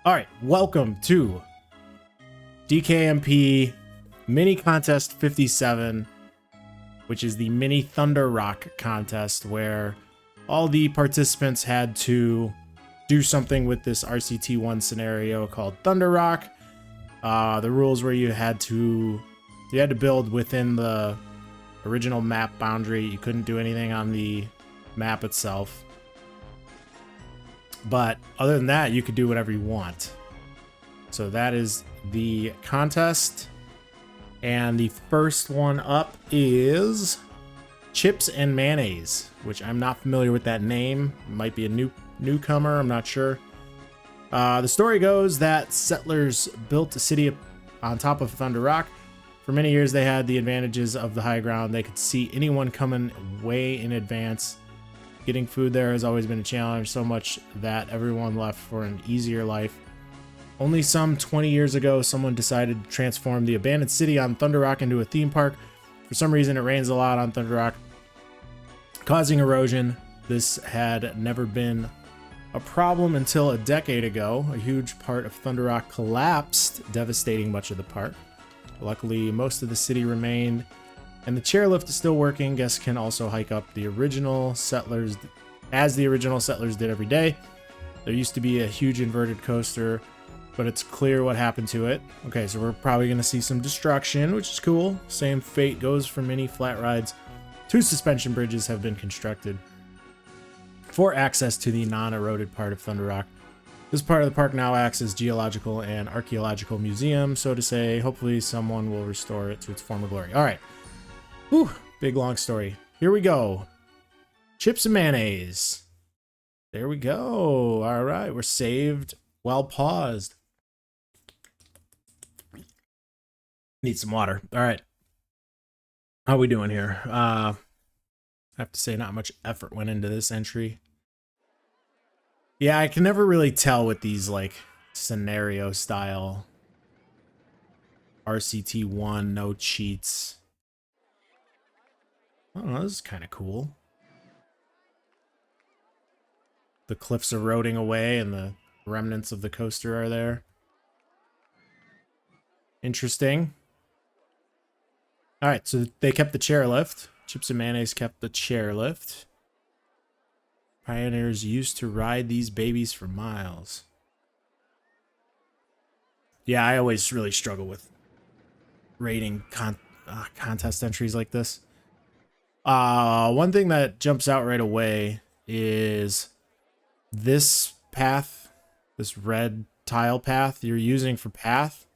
All right, welcome to DKMP Mini Contest 57, which is the Mini Thunder Rock contest where all the participants had to do something with this RCT1 scenario called Thunder Rock. The rules were you had to build within the original map boundary. You couldn't do anything on the map itself. But other than that, you could do whatever you want. So that is the contest. And the first one up is ChipsAndMayonaise, which I'm not familiar with that name. It might be a newcomer, I'm not sure. The story goes that settlers built a city on top of Thunder Rock. For many years, they had the advantages of the high ground. They could see anyone coming way in advance. Getting food there has always been a challenge, so much that everyone left for an easier life. Only some 20 years ago, someone decided to transform the abandoned city on Thunder Rock into a theme park. For some reason, it rains a lot on Thunder Rock, causing erosion. This had never been a problem until a decade ago. A huge part of Thunder Rock collapsed, devastating much of the park. Luckily, most of the city remained, and the chairlift is still working. Guests can also hike up the original settlers, as the original settlers did every day. There used to be a huge inverted coaster, but it's clear what happened to it. Okay, so we're probably going to see some destruction, which is cool. Same fate goes for many flat rides. 2 suspension bridges have been constructed for access to the non-eroded part of Thunder Rock. This part of the park now acts as geological and archaeological museum, so to say. Hopefully someone will restore it to its former glory. All right. Whew, big long story. Here we go. Chips and mayonnaise. There we go. All right, we're saved while paused. Need some water. All right. How we doing here? I have to say not much effort went into this entry. Yeah, I can never really tell with these like scenario style RCT1, no cheats. I don't know, this is kind of cool. The cliffs eroding away and the remnants of the coaster are there. Interesting. All right, so they kept the chairlift. Chips and Mayonnaise kept the chairlift. Pioneers used to ride these babies for miles. Yeah, I always really struggle with rating contest entries like this. One thing that jumps out right away is this path, this red tile path you're using for path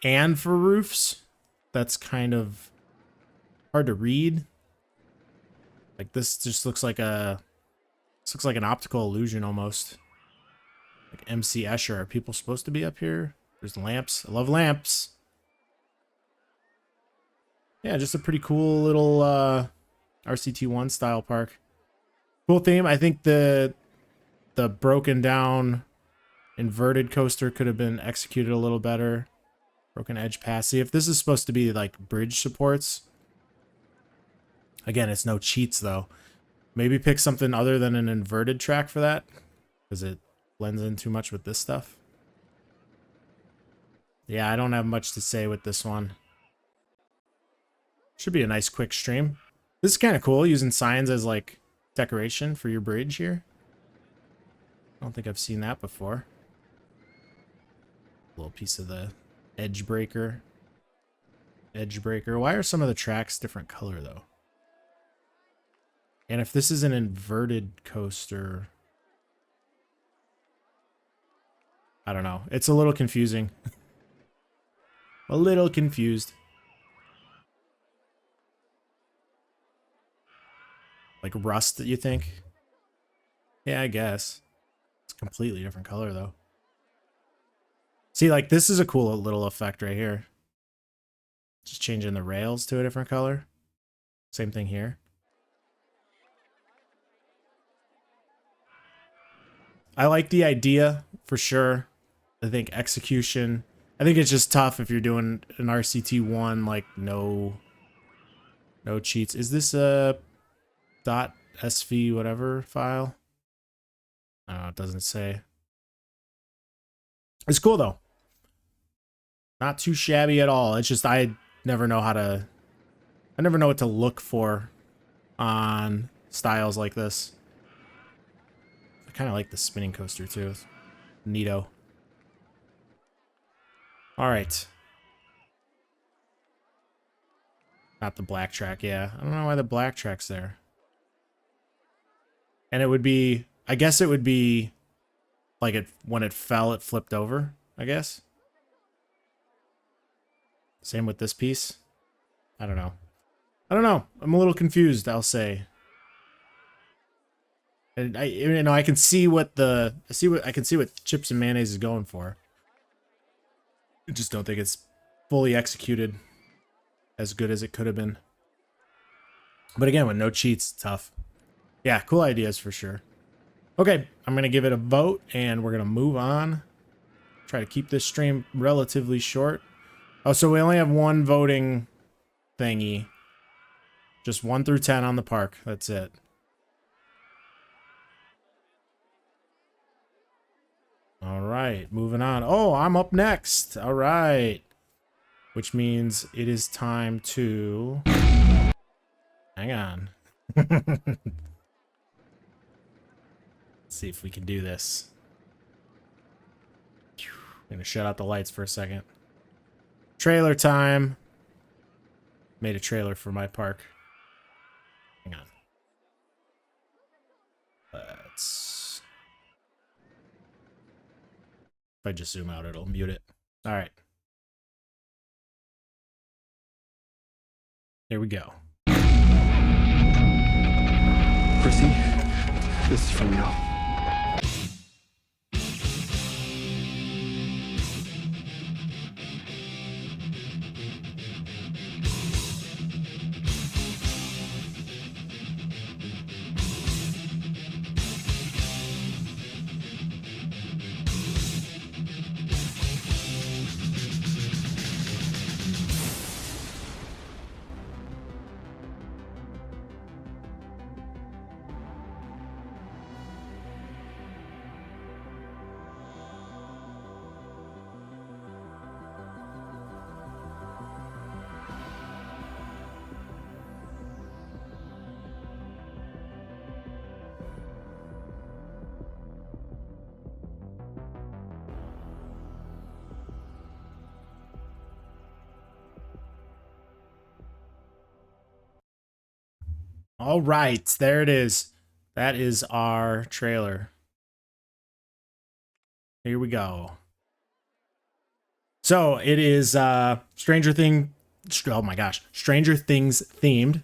and for roofs. That's kind of hard to read. Like this just looks like an optical illusion almost. Like MC Escher. Are people supposed to be up here? There's lamps. I love lamps. Yeah, just a pretty cool little RCT1 style park. Cool theme. I think the broken down inverted coaster could have been executed a little better. Broken edge pass. See, if this is supposed to be like bridge supports. Again, it's no cheats though. Maybe pick something other than an inverted track for that, because it blends in too much with this stuff. Yeah, I don't have much to say with this one. Should be a nice quick stream. This is kind of cool, using signs as like decoration for your bridge here. I don't think I've seen that before. A little piece of the edge breaker. Edge breaker. Why are some of the tracks different color though? And if this is an inverted coaster, I don't know. It's a little confusing. A little confused. Like rust, you think? Yeah, I guess. It's a completely different color though. See, like this is a cool little effect right here. Just changing the rails to a different color. Same thing here. I like the idea for sure. I think execution, I think it's just tough if you're doing an RCT1 like no cheats. Is this a .sv whatever file? Oh, it doesn't say. It's cool though. Not too shabby at all. It's just I never know what to look for on styles like this. I kind of like the spinning coaster too. It's neato. All right. Not the black track, yeah. I don't know why the black track's there. And it would be, I guess it would be like when it fell, it flipped over, I guess. Same with this piece. I don't know. I'm a little confused, I'll say. And I can see what Chips and Mayonnaise is going for. I just don't think it's fully executed as good as it could have been. But again, with no cheats, tough. Yeah, cool ideas for sure. Okay, I'm going to give it a vote, and we're going to move on. Try to keep this stream relatively short. Oh, so we only have one voting thingy. Just 1 through 10 on the park. That's it. All right, moving on. Oh, I'm up next. All right. Which means it is time to... Hang on. Let's see if we can do this. I'm gonna shut out the lights for a second. Trailer time. Made a trailer for my park. Hang on. Let's... If I just zoom out, it'll mute it. All right. Here we go. Chrissy, this is from you. All right, there it is. That is our trailer. Here we go. So it is Stranger Things themed,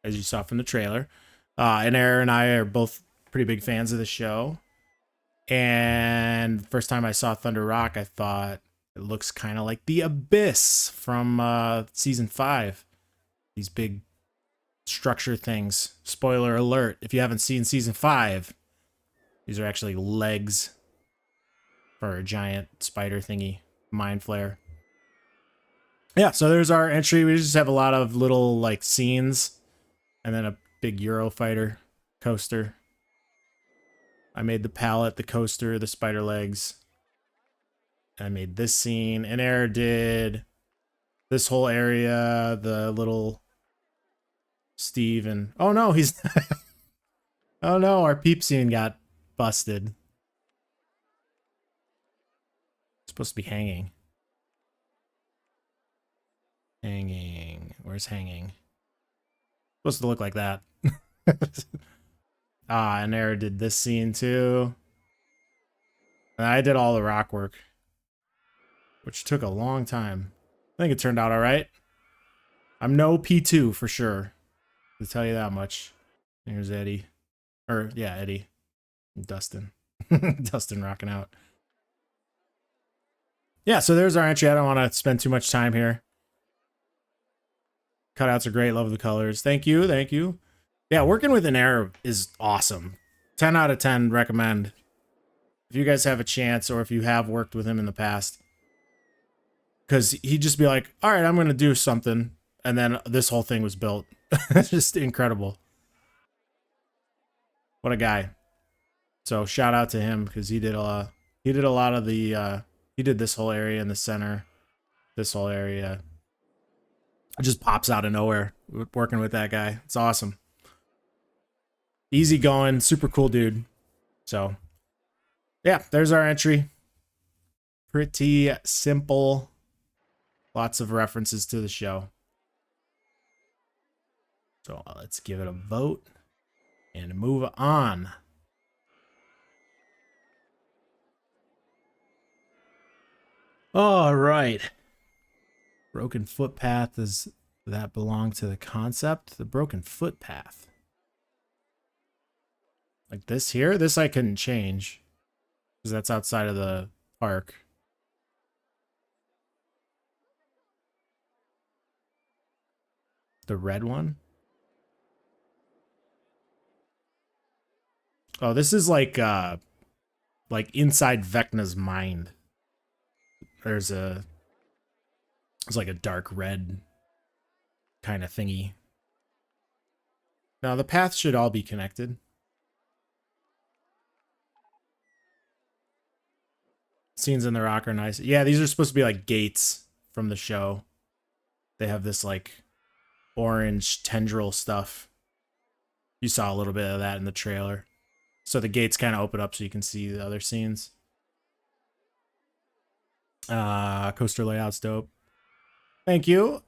as you saw from the trailer. And Error and I are both pretty big fans of the show. And the first time I saw Thunder Rock, I thought it looks kind of like the Abyss from season 5. These big structure things. Spoiler alert, if you haven't seen season 5, these are actually legs for a giant spider thingy, mind flare. Yeah, so there's our entry. We just have a lot of little like scenes and then a big Eurofighter coaster. I made the pallet, the coaster, the spider legs. I made this scene, and Air did this whole area, the little Steve, and oh no, he's oh no, our peep scene got busted. It's supposed to be hanging. Hanging. Where's hanging? Supposed to look like that. And Era did this scene too. And I did all the rock work, which took a long time. I think it turned out all right. I'm no P2 for sure, to tell you that much. Here's Eddie. Or, yeah, Eddie. Dustin. Dustin rocking out. Yeah, so there's our entry. I don't want to spend too much time here. Cutouts are great. Love the colors. Thank you. Thank you. Yeah, working with an Error is awesome. 10 out of 10 recommend. If you guys have a chance, or if you have worked with him in the past. Because he'd just be like, all right, I'm going to do something. And then this whole thing was built. It's just incredible. What a guy. So shout out to him, because he did a lot of the He did this whole area in the center. This whole area. It just pops out of nowhere working with that guy. It's awesome. Easy going, super cool dude. So, yeah, there's our entry. Pretty simple. Lots of references to the show. So let's give it a vote and move on. All right. Broken footpath, does that belong to the concept? The broken footpath. Like this here? This I couldn't change because that's outside of the park. The red one? Oh, this is like inside Vecna's mind. There's like a dark red kind of thingy. Now the paths should all be connected. Scenes in the rock are nice. Yeah, these are supposed to be like gates from the show. They have this like orange tendril stuff. You saw a little bit of that in the trailer. So the gates kind of open up so you can see the other scenes. Coaster layout's dope. Thank you.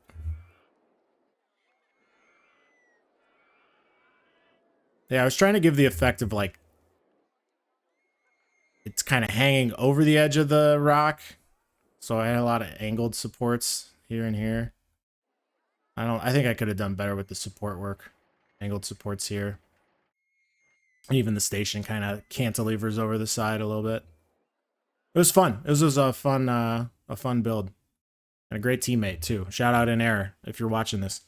Yeah, I was trying to give the effect of like it's kind of hanging over the edge of the rock. So I had a lot of angled supports here and here. I think I could have done better with the support work. Angled supports here. Even the station kind of cantilevers over the side a little bit. It was fun. It was a fun build. And a great teammate too. Shout out in Error if you're watching this.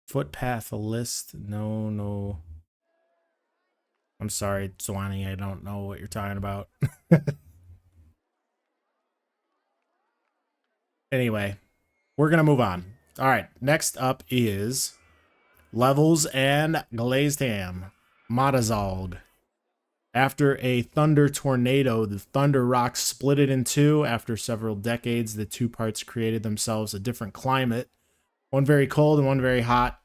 Footpath list. No. I'm sorry, Zwany. I don't know what you're talking about. Anyway, we're going to move on. All right, next up is Levels and Glazed Ham. Mahdezalg. After a thunder tornado, the thunder rocks split it in two. After several decades, the two parts created themselves a different climate. One very cold and one very hot.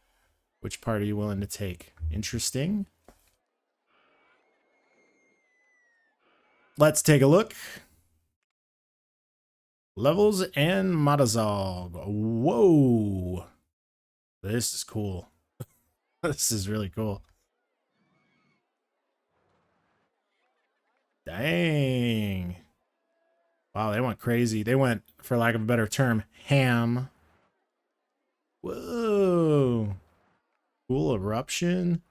Which part are you willing to take? Interesting. Let's take a look. Levels and Mahdezalg. Whoa. This is cool. This is really cool. Dang. Wow, they went crazy. They went, for lack of a better term, ham. Whoa. Cool eruption.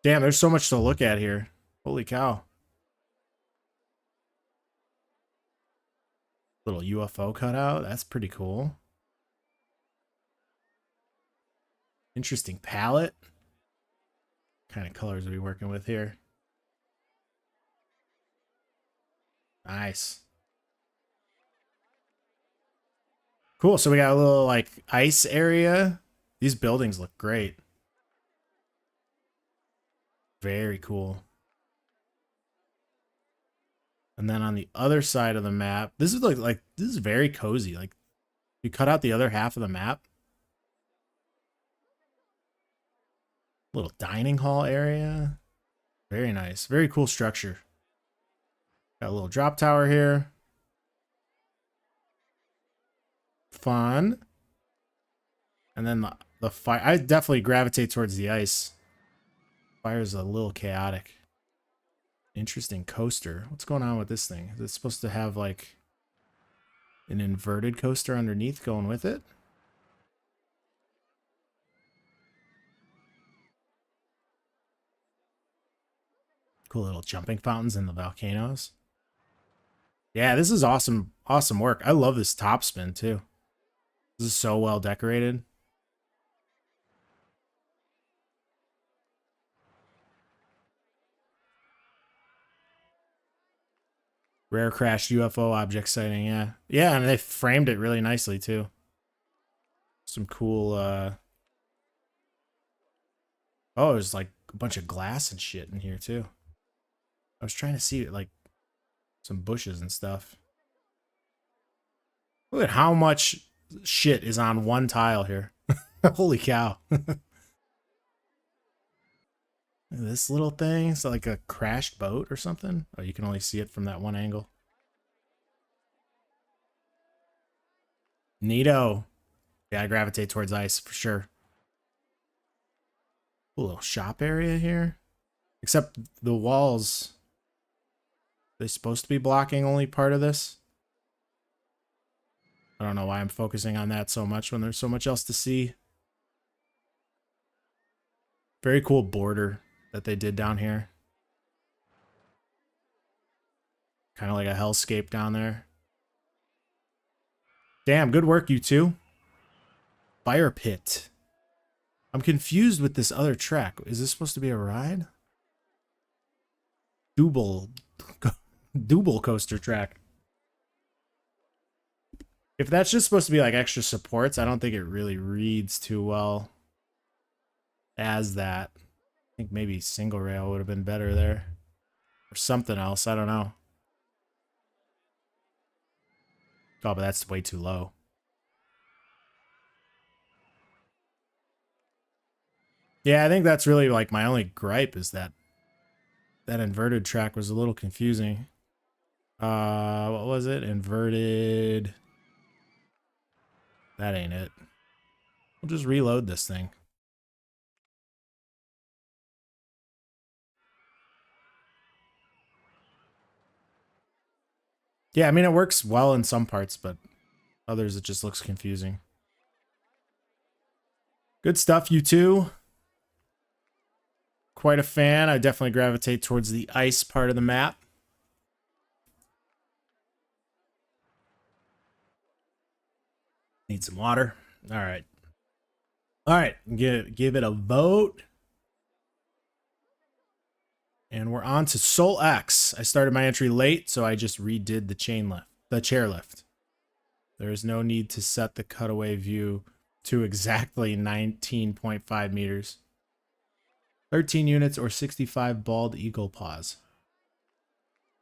Damn, there's so much to look at here. Holy cow. Little UFO cutout. That's pretty cool. Interesting palette. What kind of colors are we working with here? Nice. Cool. So we got a little like ice area. These buildings look great. Very cool. And then on the other side of the map, this is like this is very cozy. Like you cut out the other half of the map. Little dining hall area. Very nice. Very cool structure. Got a little drop tower here. Fun. And then the fire. I definitely gravitate towards the ice. Fire's a little chaotic. Interesting coaster. What's going on with this thing? Is it supposed to have like an inverted coaster underneath going with it? Cool little jumping fountains in the volcanoes. Yeah, this is awesome. Awesome work. I love this top spin too. This is so well decorated. Rare crashed UFO object sighting, yeah. Yeah, and they framed it really nicely too. Some cool oh, there's like a bunch of glass and shit in here too. was trying to see like some bushes and stuff. Look at how much shit is on one tile here. Holy cow. This little thing, it's like a crashed boat or something. Oh, you can only see it from that one angle. Neato. Yeah, I gravitate towards ice for sure. A little shop area here. Except the walls. They're supposed to be blocking only part of this. I don't know why I'm focusing on that so much when there's so much else to see. Very cool border that they did down here. Kind of like a hellscape down there. Damn, good work, you two. Fire pit. I'm confused with this other track. Is this supposed to be a ride? Double coaster track. If that's just supposed to be like extra supports, I don't think it really reads too well as that. I think maybe single rail would have been better there. Or something else, I don't know. Oh, but that's way too low. Yeah, I think that's really like my only gripe is that inverted track was a little confusing. What was it? Inverted. That ain't it. We'll just reload this thing. Yeah, I mean, it works well in some parts, but others it just looks confusing. Good stuff, you two. Quite a fan. I definitely gravitate towards the ice part of the map. Need some water. All right. All right. Give it a vote. And we're on to Soul X. I started my entry late, so I just redid the chairlift. There is no need to set the cutaway view to exactly 19.5 meters. 13 units or 65 bald eagle paws.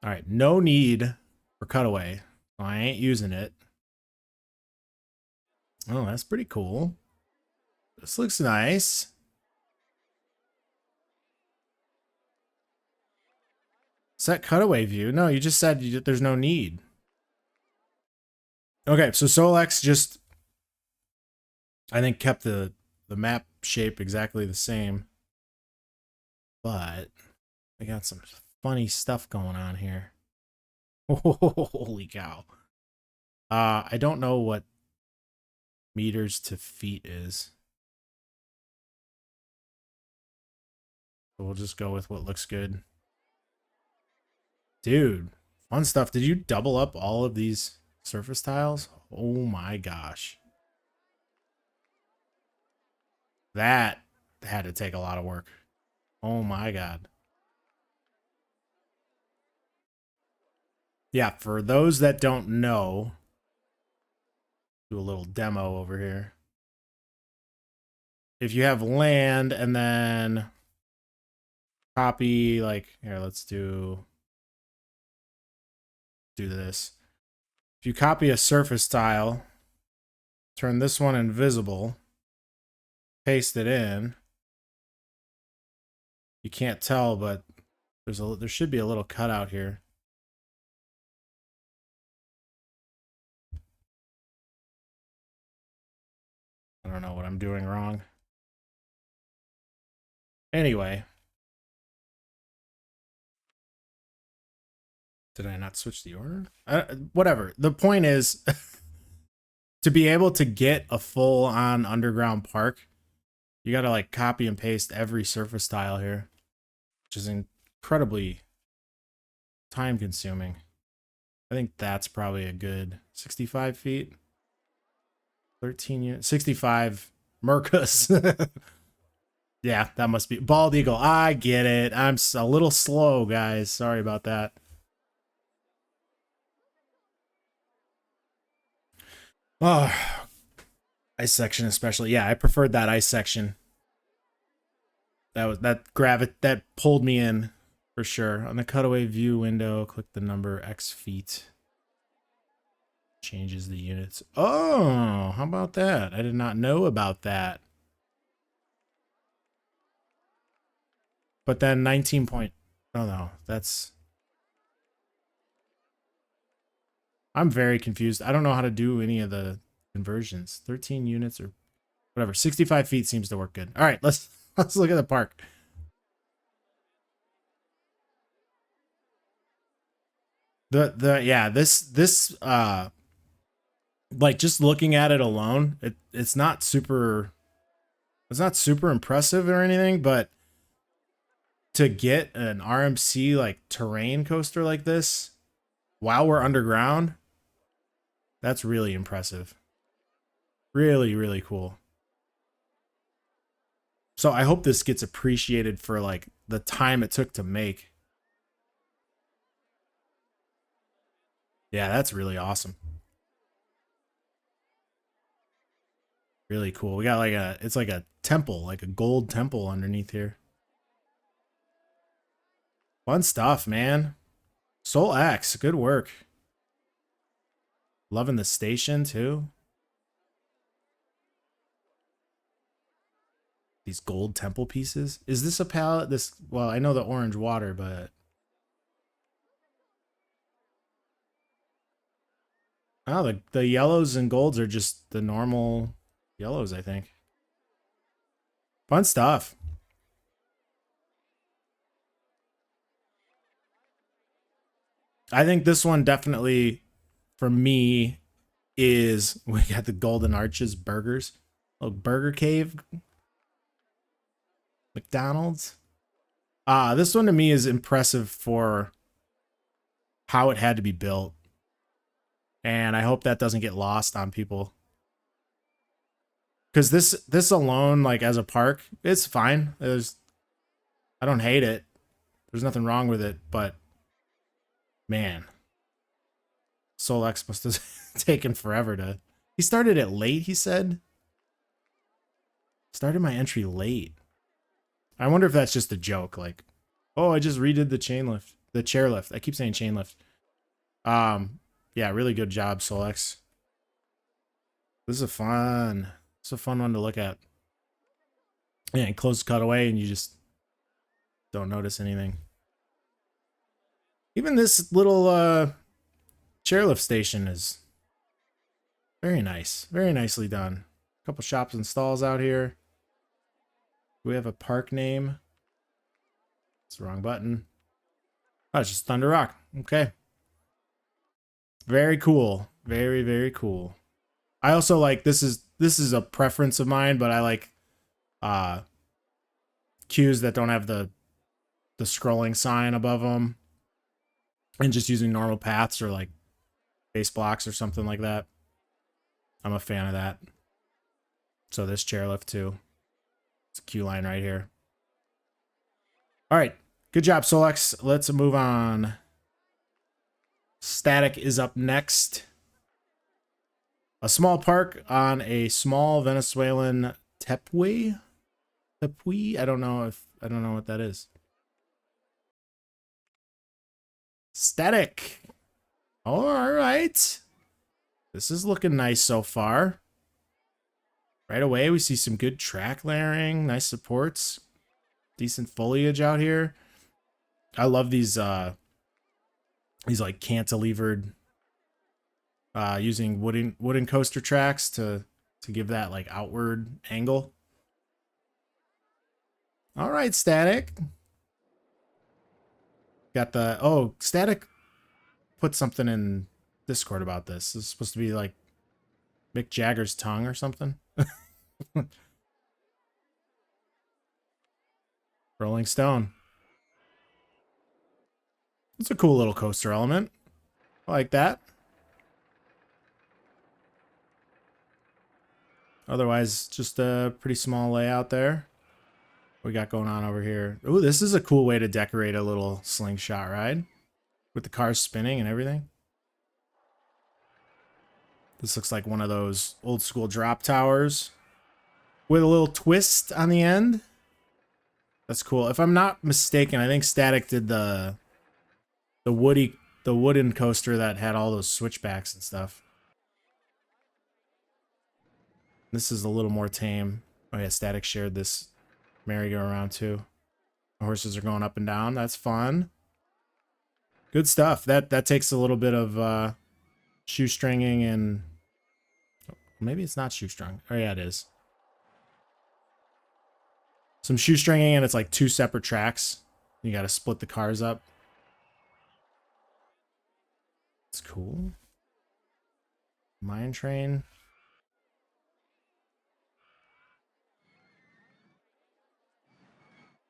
All right, no need for cutaway. So I ain't using it. Oh, that's pretty cool. This looks nice. Set cutaway view. No, you just said there's no need. Okay, so Solex just, I think, kept the map shape exactly the same. But we got some funny stuff going on here. Holy cow. I don't know what meters to feet is. So we'll just go with what looks good. Dude, fun stuff. Did you double up all of these surface tiles? Oh my gosh. That had to take a lot of work. Oh my god. Yeah, for those that don't know, do a little demo over here. If you have land and then copy, like, here, let's do this. If you copy a surface tile, turn this one invisible, paste it in. You can't tell, but there should be a little cutout here. I don't know what I'm doing wrong. Anyway. Did I not switch the order? Whatever. The point is, to be able to get a full-on underground park, you gotta like copy and paste every surface tile here, which is incredibly time-consuming. I think that's probably a good 65 feet. 13 units. 65 Mercus. Yeah, that must be bald eagle. I get it. I'm a little slow, guys. Sorry about that. Oh, ice section especially. Yeah, I preferred that ice section. That pulled me in. For sure. On the cutaway view window, click the number X feet. Changes the units. Oh, how about that? I did not know about that. But then 19 point... Oh, no. That's... I'm very confused. I don't know how to do any of the conversions. 13 units or whatever. 65 feet seems to work good. All right, let's look at the park. Yeah, this like just looking at it alone, it's not super impressive or anything, but to get an RMC like terrain coaster like this while we're underground, that's really impressive. Really, really cool. So I hope this gets appreciated for like the time it took to make. Yeah, that's really awesome. Really cool. We got like it's like a temple, like a gold temple underneath here. Fun stuff, man. Soul X, good work. Loving the station too. These gold temple pieces. Is this a palette? Well, I know the orange water, but oh, the yellows and golds are just the normal yellows, I think. Fun stuff. I think this one definitely, for me, is we got the Golden Arches burgers. Oh, Burger Cave. McDonald's. This one to me is impressive for how it had to be built. And I hope that doesn't get lost on people. Because this alone, like as a park, it's fine. I don't hate it. There's nothing wrong with it, but man, Soul X must have taken forever to... He started it late, he said. Started my entry late. I wonder if that's just a joke, like, oh, I just redid the chairlift. I keep saying chain lift. Yeah, really good job, Soul X. This is a fun one to look at. Yeah, and close cutaway, and you just don't notice anything. Even this little chairlift station is very nice. Very nicely done. A couple shops and stalls out here. We have a park name. It's the wrong button. Oh, it's just Thunder Rock. Okay. Very cool. Very, very cool. I also like, this is a preference of mine, but I like queues that don't have the scrolling sign above them and just using normal paths or like base blocks or something like that. I'm a fan of that. So this chairlift too. It's a queue line right here. All right. Good job, Soul X. Let's move on. Stattick is up next. A small park on a small Venezuelan tepui. I don't know what that is. Stattick. Oh, all right. This is looking nice so far. Right away, we see some good track layering, nice supports, decent foliage out here. I love these like cantilevered, using wooden coaster tracks to give that like outward angle. All right, Stattick. Got the Stattick put something in Discord about this. This is supposed to be like Mick Jagger's tongue or something. Rolling Stone. It's a cool little coaster element. I like that. Otherwise, just a pretty small layout there. What we got going on over here? Ooh, this is a cool way to decorate a little slingshot ride with the cars spinning and everything. This looks like one of those old school drop towers with a little twist on the end. That's cool. If I'm not mistaken, I think Stattick did the wooden coaster that had all those switchbacks and stuff. This is a little more tame. Oh yeah, Stattick shared this merry-go-round too. The horses are going up and down. That's fun. Good stuff. That takes a little bit of shoestringing and maybe it's not shoestrung. Oh yeah, it is. Some shoestringing and it's like 2 separate tracks. You got to split the cars up. It's cool. Mine train.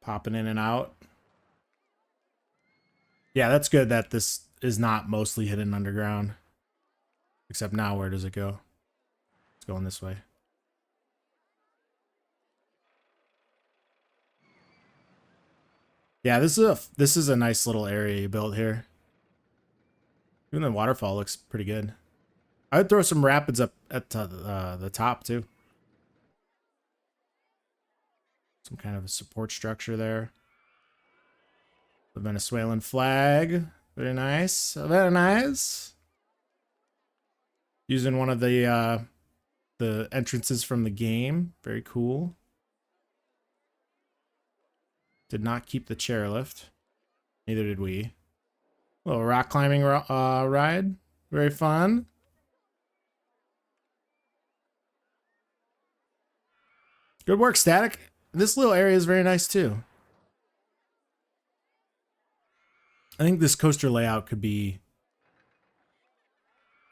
Popping in and out. Yeah, that's good that this is not mostly hidden underground. Except now, where does it go? It's going this way. Yeah, this is a nice little area you built here. Even the waterfall looks pretty good. I would throw some rapids up at the top too. Some kind of a support structure there. The Venezuelan flag. Very nice. Very nice. Using one of the entrances from the game. Very cool. Did not keep the chairlift. Neither did we. A little rock climbing ride. Very fun. Good work, Stattick. This little area is very nice too. I think this coaster layout could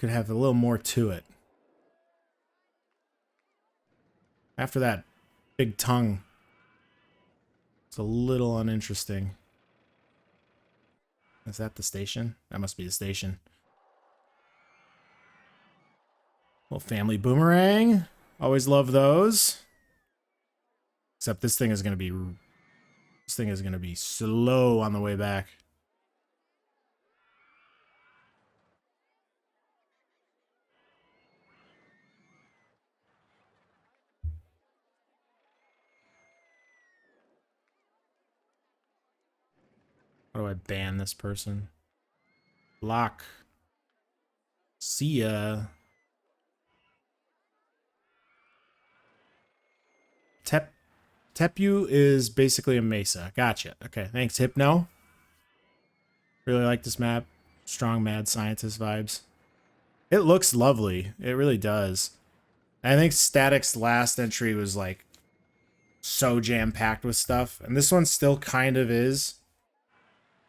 have a little more to it. After that big tongue, it's a little uninteresting. Is that the station? That must be the station. Little family boomerang. Always love those. Except this thing is gonna be slow on the way back. How do I ban this person? Block. See ya. Tepu is basically a mesa. Gotcha. Okay, thanks, Hypno. Really like this map. Strong mad scientist vibes. It looks lovely. It really does. I think Stattick's last entry was like so jam-packed with stuff. And this one still kind of is.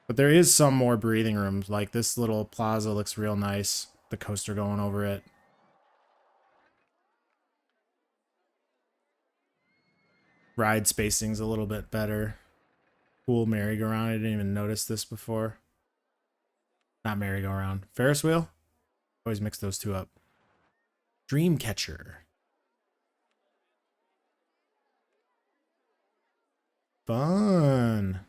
But there is some more breathing room. Like this little plaza looks real nice. The coaster going over it. Ride spacing's a little bit better. Cool merry-go-round. I didn't even notice this before. Not merry-go-round. Ferris wheel? Always mix those two up. Dreamcatcher. Fun.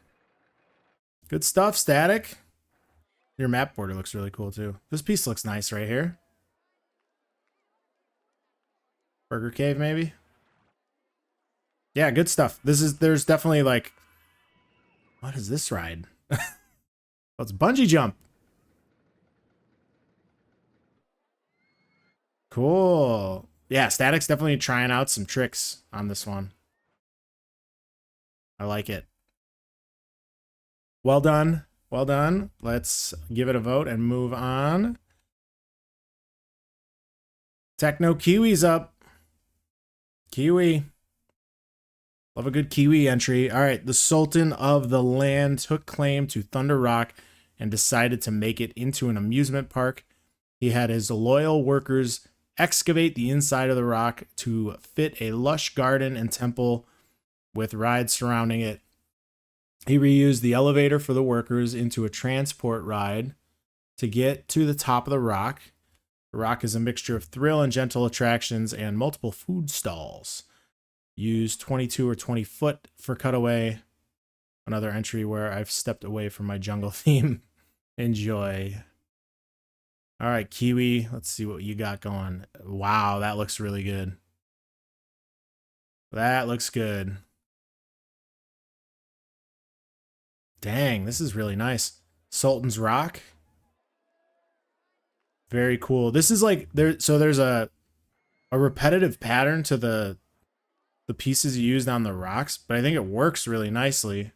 Good stuff, Stattick. Your map border looks really cool too. This piece looks nice right here. Burger Cave, maybe? Yeah, good stuff. There's definitely like, what is this ride? Oh, it's bungee jump. Cool. Yeah, Stattick's definitely trying out some tricks on this one. I like it. Well done. Well done. Let's give it a vote and move on. Techno Kiwi's up. Kiwi. Love a good Kiwi entry. All right, the Sultan of the land took claim to Thunder Rock and decided to make it into an amusement park. He had his loyal workers excavate the inside of the rock to fit a lush garden and temple with rides surrounding it. He reused the elevator for the workers into a transport ride to get to the top of the rock. The rock is a mixture of thrill and gentle attractions and multiple food stalls. Use 22 or 20 foot for cutaway. Another entry where I've stepped away from my jungle theme. Enjoy. All right, Kiwi, let's see what you got going. Wow, that looks really good. That looks good. Dang, this is really nice. Sultan's Rock. Very cool. This is like there's a repetitive pattern to the pieces you used on the rocks, but I think it works really nicely.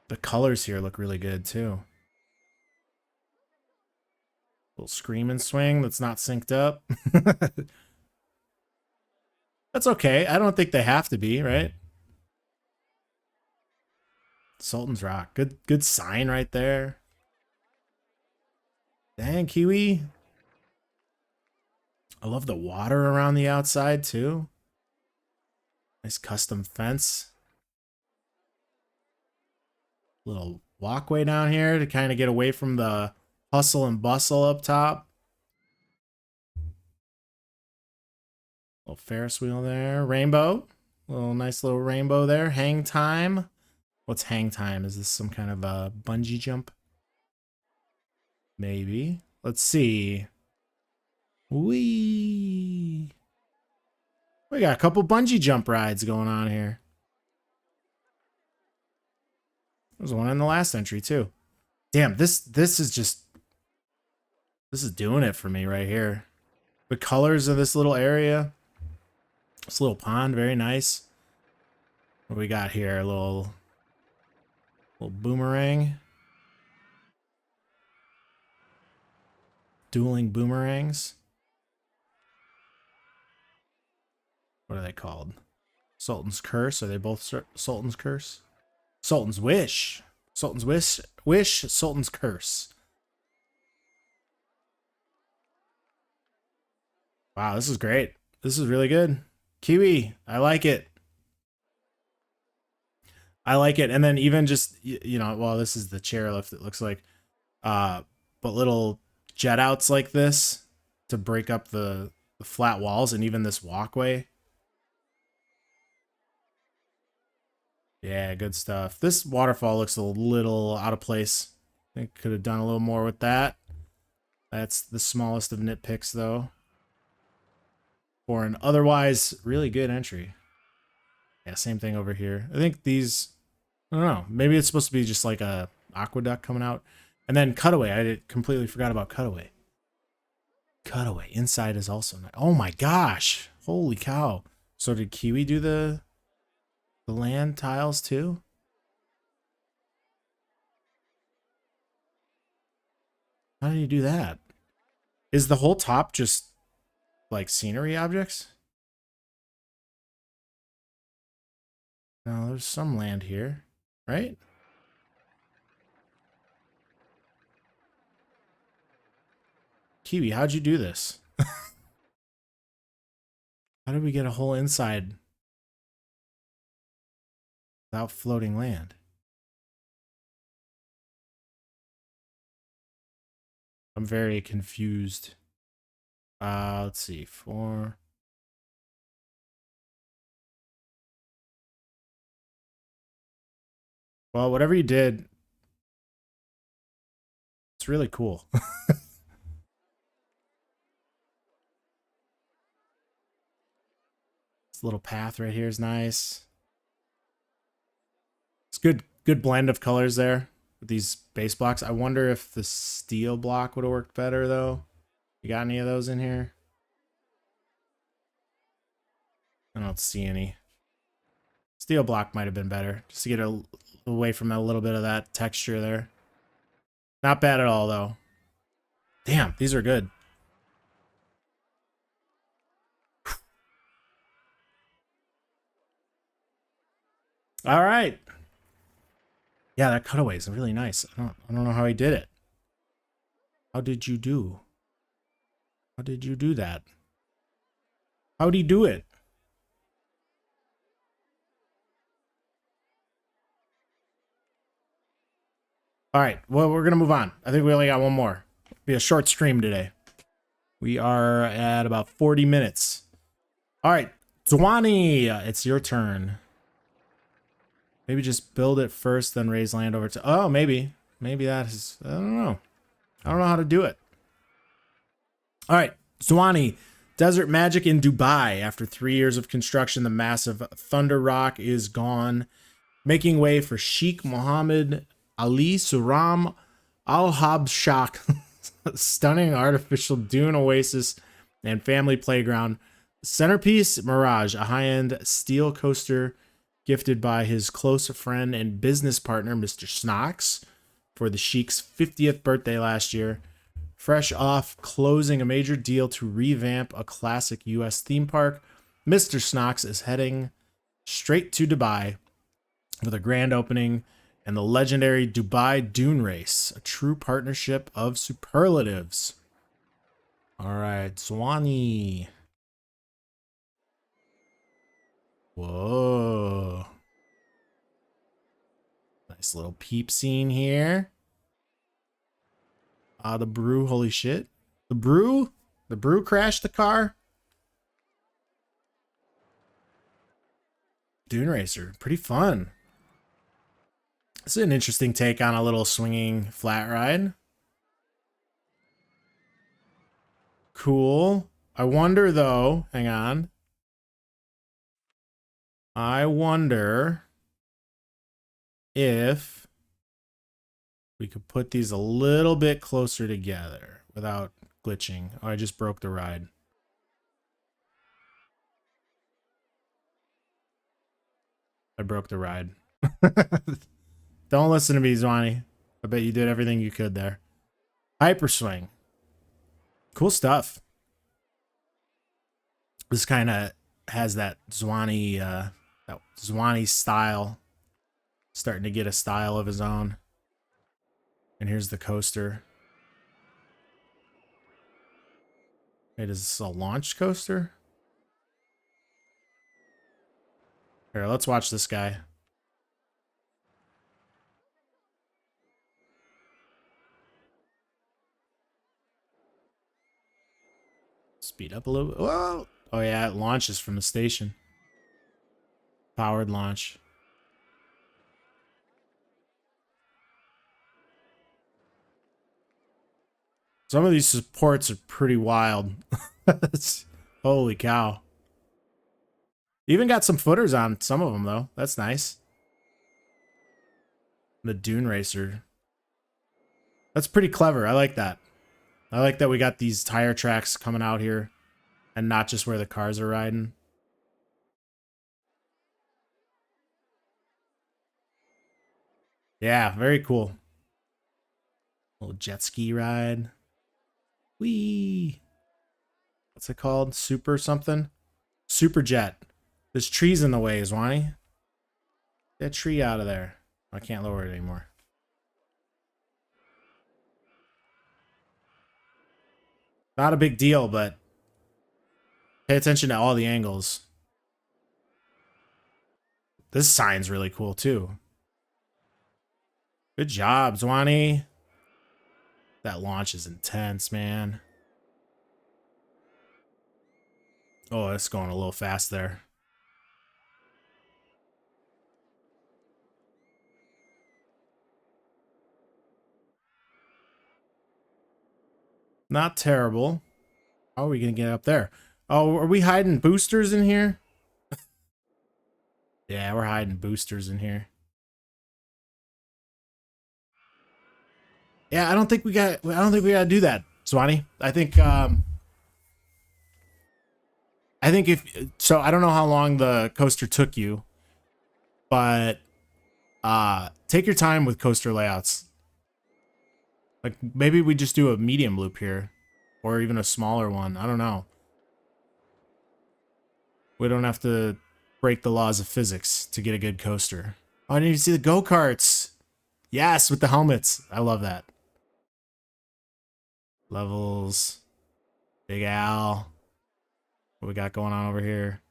The colors here look really good too. Little scream and swing that's not synced up. That's okay. I don't think they have to be, right? Sultan's Rock. Good sign right there. Dang, Kiwi. I love the water around the outside too. Nice custom fence. Little walkway down here to kind of get away from the hustle and bustle up top. Little Ferris wheel there. Rainbow. Nice little rainbow there. Hang time. What's hang time? Is this some kind of a bungee jump? Maybe. Let's see. Whee! We got a couple bungee jump rides going on here. There's one in the last entry too. Damn, this is doing it for me right here. The colors of this little area. This little pond, very nice. What do we got here? A little boomerang. Dueling boomerangs. What are they called? Sultan's Curse. Are they both Sultan's Curse? Sultan's Wish. Sultan's Wish. Sultan's Curse. Wow, this is great. This is really good. Kiwi, I like it. I like it. And then even just, you know, well, this is the chairlift, it looks like. But little jet outs like this to break up the flat walls and even this walkway. Yeah, good stuff. This waterfall looks a little out of place. I think could have done a little more with that. That's the smallest of nitpicks, though. For an otherwise really good entry. Yeah, same thing over here. I think these, I don't know. Maybe it's supposed to be just like a aqueduct coming out. And then Cutaway. I completely forgot about Cutaway. Cutaway. Inside is also nice. Oh my gosh. Holy cow. So did Kiwi do the land tiles too? How did he do that? Is the whole top just like scenery objects? No, there's some land here, right? Kiwi, how'd you do this? How did we get a whole inside without floating land? I'm very confused. Let's see, 4. Well, whatever you did, it's really cool. This little path right here is nice. It's good blend of colors there with these base blocks. I wonder if the steel block would have worked better though. You got any of those in here? I don't see any. Steel block might have been better, just to get away from a little bit of that texture there. Not bad at all, though. Damn, these are good. All right. Yeah, that cutaway is really nice. I don't know how he did it. How did you do? How did you do that? How'd he do it? All right, well, we're gonna move on. I think we only got one more. It'll be a short stream today. We are at about 40 minutes. All right, Zwany, it's your turn. Maybe just build it first, then raise land over to. Oh, maybe that is. I don't know. I don't know how to do it. All right, Zwany, Desert Magic in Dubai. After 3 years of construction, the massive Thunder Rock is gone, making way for Sheikh Mohammed Ali Suram Al Habshak. Stunning artificial dune oasis and family playground. Centerpiece Mirage, a high-end steel coaster gifted by his close friend and business partner, Mr. Snox, for the Sheik's 50th birthday last year. Fresh off closing a major deal to revamp a classic U.S. theme park, Mr. Snox is heading straight to Dubai with a grand opening and the legendary Dubai Dune Race, a true partnership of superlatives. All right, Zwany. Whoa. Nice little peep scene here. The brew, holy shit. The brew crashed the car. Dune Racer, pretty fun. This is an interesting take on a little swinging flat ride. Cool. I wonder though, hang on. I wonder if we could put these a little bit closer together without glitching. Oh, I just broke the ride. I broke the ride. Don't listen to me, Zwany. I bet you did everything you could there. Hyperswing. Cool stuff. This kind of has that Zwany style. Starting to get a style of his own. And here's the coaster. Wait, is this a launch coaster? Here, let's watch this guy. Speed up a little bit. Whoa! Oh yeah, it launches from the station. Powered launch. Some of these supports are pretty wild. Holy cow. Even got some footers on some of them, though. That's nice. The Dune Racer. That's pretty clever. I like that. I like that we got these tire tracks coming out here and not just where the cars are riding. Yeah, very cool. Little jet ski ride. Whee! What's it called? Super something? Super jet. There's trees in the way, Zwany. Get that tree out of there. I can't lower it anymore. Not a big deal, but pay attention to all the angles. This sign's really cool, too. Good job, Zwany. That launch is intense, man. Oh, it's going a little fast there. Not terrible. How are we going to get up there? Oh, are we hiding boosters in here? Yeah, we're hiding boosters in here. Yeah, I don't think we got to do that, Zwany. I think if so, I don't know how long the coaster took you, but take your time with coaster layouts. Like maybe we just do a medium loop here, or even a smaller one. I don't know. We don't have to break the laws of physics to get a good coaster. Oh, I need to see the go-karts. Yes, with the helmets. I love that. Levels. Big Al. What we got going on over here?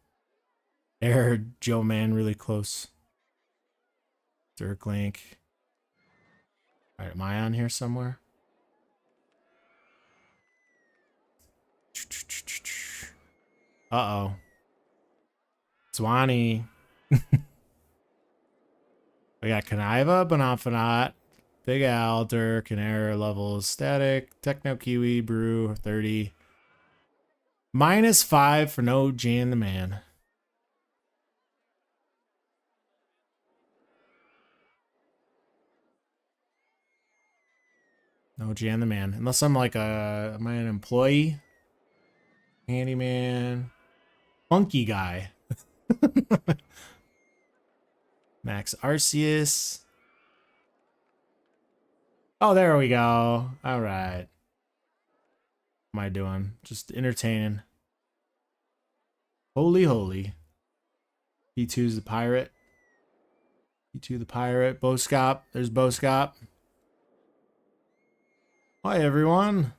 Error, Joe Man, really close. Dirk Link. All right, am I on here somewhere? Uh-oh. Zwany. We got Kaniva, Bonafanaut, Big Al, Dirk, and Error levels. Stattick, Techno Kiwi, Brew, 30. -5 for no Jan the Man. No Jan the Man. Unless I'm like am I an employee? Handyman. Funky guy. Max Arceus. Oh, there we go. All right. What am I doing? Just entertaining. Holy, holy. P2's the pirate. P2 the pirate. Boscop. There's Boscop. Hi, everyone.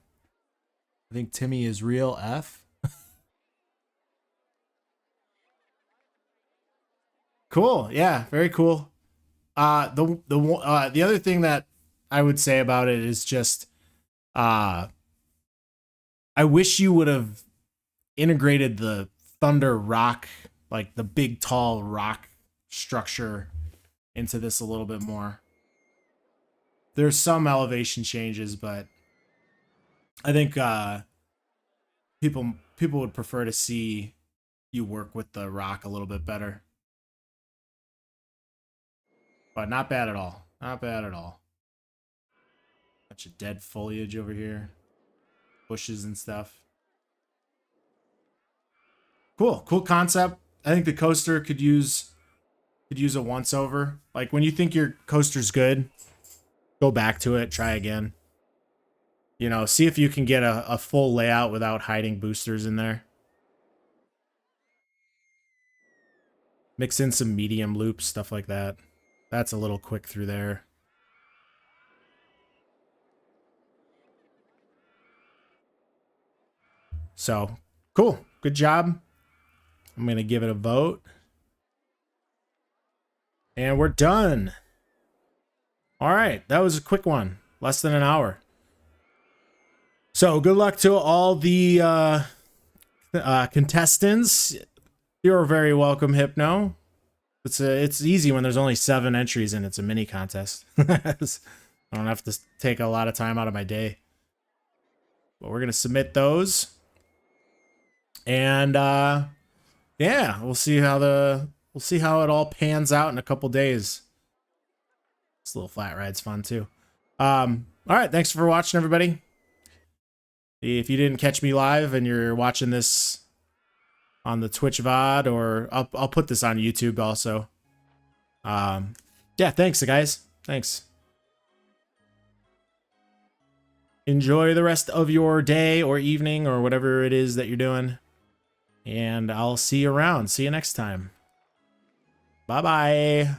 I think Timmy is real F. Cool. Yeah, very cool. The other thing that I would say about it is just I wish you would have integrated the Thunder Rock, like the big tall rock structure into this a little bit more. There's some elevation changes, but I think people would prefer to see you work with the rock a little bit better. But not bad at all. Not bad at all. Bunch of dead foliage over here. Bushes and stuff. Cool. Cool concept. I think the coaster could use a once over. Like when you think your coaster's good, go back to it, try again. You know, see if you can get a full layout without hiding boosters in there. Mix in some medium loops, stuff like that. That's a little quick through there. So, cool. Good job. I'm going to give it a vote. And we're done. All right. That was a quick one. Less than an hour. So, good luck to all the contestants. You're very welcome, Hypno. It's easy when there's only 7 entries and it's a mini contest. I don't have to take a lot of time out of my day. But we're gonna submit those, and yeah, we'll see how it all pans out in a couple days. This little flat ride's fun too. All right, thanks for watching, everybody. If you didn't catch me live and you're watching this on the Twitch VOD, or I'll put this on YouTube also. Yeah, thanks guys. Thanks. Enjoy the rest of your day or evening or whatever it is that you're doing. And I'll see you around. See you next time. Bye-bye.